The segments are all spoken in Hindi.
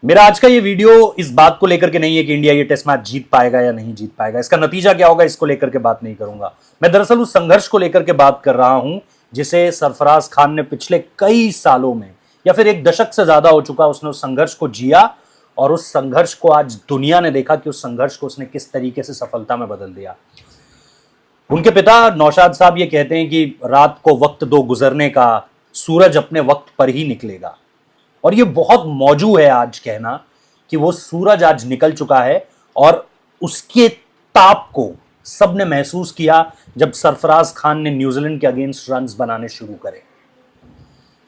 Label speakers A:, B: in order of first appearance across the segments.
A: मेरा आज का ये वीडियो इस बात को लेकर के नहीं है कि इंडिया ये टेस्ट मैच जीत पाएगा या नहीं जीत पाएगा, इसका नतीजा क्या होगा इसको लेकर के बात नहीं करूंगा। मैं दरअसल उस संघर्ष को लेकर के बात कर रहा हूं जिसे सरफराज खान ने पिछले कई सालों में या फिर एक दशक से ज्यादा हो चुका, उसने उस संघर्ष को जिया और उस संघर्ष को आज दुनिया ने देखा कि उस संघर्ष को उसने किस तरीके से सफलता में बदल दिया। उनके पिता नौशाद साहब ये कहते हैं कि रात को वक्त दो गुजरने का, सूरज अपने वक्त पर ही निकलेगा। और ये बहुत मौजू है आज कहना कि वो सूरज आज निकल चुका है और उसके ताप को सबने महसूस किया जब सरफराज खान ने न्यूजीलैंड के अगेंस्ट रन्स बनाने शुरू करे।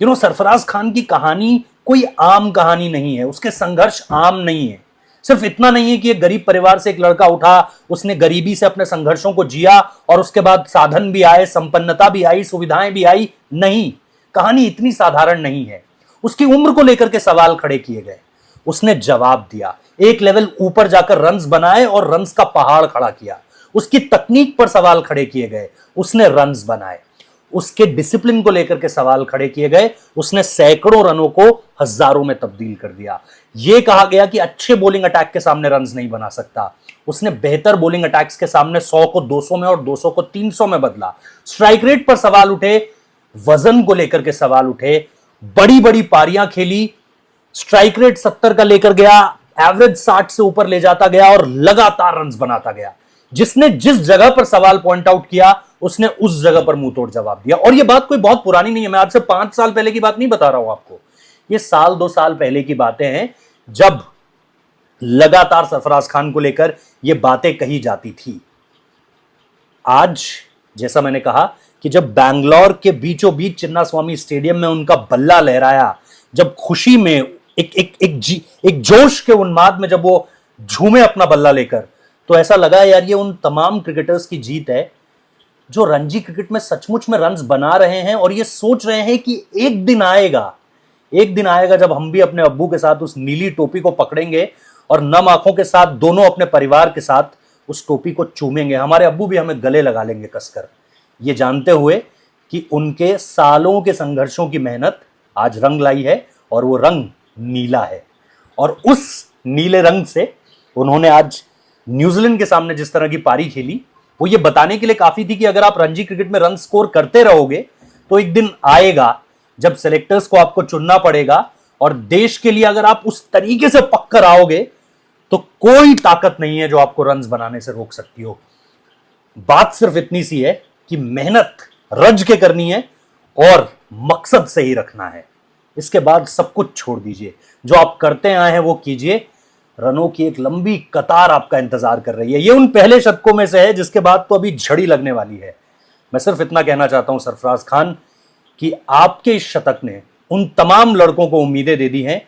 A: सरफराज खान की कहानी कोई आम कहानी नहीं है, उसके संघर्ष आम नहीं है। सिर्फ इतना नहीं है कि एक गरीब परिवार से एक लड़का उठा, उसने गरीबी से अपने संघर्षों को जिया और उसके बाद साधन भी आए, संपन्नता भी आई, सुविधाएं भी आई। नहीं, कहानी इतनी साधारण नहीं है। उसकी उम्र को लेकर के सवाल खड़े किए गए, उसने जवाब दिया, एक लेवल ऊपर जाकर रन्स बनाए और रन्स का पहाड़ खड़ा किया। उसकी तकनीक पर सवाल खड़े किए गए, उसने रन्स बनाए। उसके डिसिप्लिन को लेकर के सवाल खड़े किए गए, उसने सैकड़ों रनों को हजारों में तब्दील कर दिया। यह कहा गया कि अच्छे बॉलिंग अटैक के सामने रन्स नहीं बना सकता, उसने बेहतर बॉलिंग अटैक्स के सामने 100 को 200 में और 200 को 300 में बदला। स्ट्राइक रेट पर सवाल उठे, वजन को लेकर के सवाल उठे, बड़ी बड़ी पारियां खेली, स्ट्राइक रेट 70 का लेकर गया, एवरेज 60 से ऊपर ले जाता गया और लगातार रन्स बनाता गया। जिसने जिस जगह पर सवाल पॉइंट आउट किया उसने उस जगह पर मुंह तोड़ जवाब दिया। और यह बात कोई बहुत पुरानी नहीं है, मैं आज से 5 साल पहले की बात नहीं बता रहा हूं आपको, ये साल 2 साल पहले की बातें हैं जब लगातार सरफराज खान को लेकर यह बातें कही जाती थी। आज जैसा मैंने कहा कि जब बैंगलोर के बीचों बीच चिन्नास्वामी स्टेडियम में उनका बल्ला लहराया, जब खुशी में एक जोश के उन्माद में जब वो झूमे अपना बल्ला लेकर, तो ऐसा लगा यार ये उन तमाम क्रिकेटर्स की जीत है जो रणजी क्रिकेट में सचमुच में रन्स बना रहे हैं और ये सोच रहे हैं कि एक दिन आएगा जब हम भी अपने अब्बू के साथ उस नीली टोपी को पकड़ेंगे और नम आंखों के साथ दोनों अपने परिवार के साथ उस टोपी को चूमेंगे। हमारे अब्बू भी हमें गले लगा लेंगे कसकर, ये जानते हुए कि उनके सालों के संघर्षों की मेहनत आज रंग लाई है और वो रंग नीला है। और उस नीले रंग से उन्होंने आज न्यूजीलैंड के सामने जिस तरह की पारी खेली, वो ये बताने के लिए काफी थी कि अगर आप रणजी क्रिकेट में रन स्कोर करते रहोगे तो एक दिन आएगा जब सेलेक्टर्स को आपको चुनना पड़ेगा और देश के लिए अगर आप उस तरीके से पक्कर आओगे तो कोई ताकत नहीं है जो आपको रन्स बनाने से रोक सकती हो। बात सिर्फ इतनी सी है कि मेहनत रज के करनी है और मकसद सही रखना है। इसके बाद सब कुछ छोड़ दीजिए, जो आप करते आए हैं वो कीजिए। रनों की एक लंबी कतार आपका इंतजार कर रही है। ये उन पहले शतकों में से है जिसके बाद तो अभी झड़ी लगने वाली है। मैं सिर्फ इतना कहना चाहता हूं सरफराज खान कि आपके इस शतक ने उन तमाम लड़कों को उम्मीदें दे दी हैं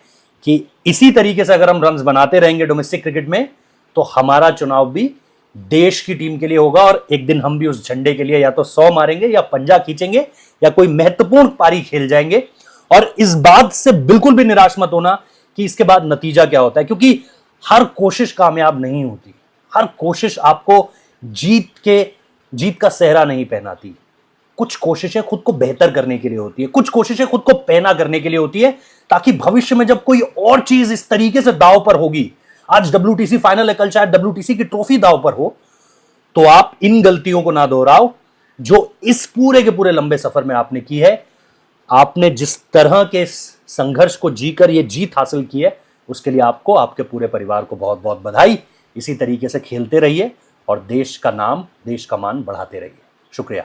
A: कि इसी तरीके से अगर हम रन्स बनाते रहेंगे डोमेस्टिक क्रिकेट में तो हमारा चुनाव भी देश की टीम के लिए होगा और एक दिन हम भी उस झंडे के लिए या तो 100 मारेंगे या पंजा खींचेंगे या कोई महत्वपूर्ण पारी खेल जाएंगे। और इस बात से बिल्कुल भी निराश मत होना कि इसके बाद नतीजा क्या होता है, क्योंकि हर कोशिश कामयाब नहीं होती, हर कोशिश आपको जीत का सेहरा नहीं पहनाती। कुछ कोशिशें खुद को बेहतर करने के लिए होती है, कुछ कोशिशें खुद को पहना करने के लिए होती है, ताकि भविष्य में जब कोई और चीज इस तरीके से दांव पर होगी, आज WTC फाइनल है, कल शायद WTC की ट्रॉफी दांव पर हो, तो आप इन गलतियों को ना दोहराओ जो इस पूरे के पूरे लंबे सफर में आपने की है। आपने जिस तरह के संघर्ष को जीकर ये जीत हासिल की है उसके लिए आपको, आपके पूरे परिवार को बहुत बहुत बधाई। इसी तरीके से खेलते रहिए और देश का नाम, देश का मान बढ़ाते रहिए। शुक्रिया।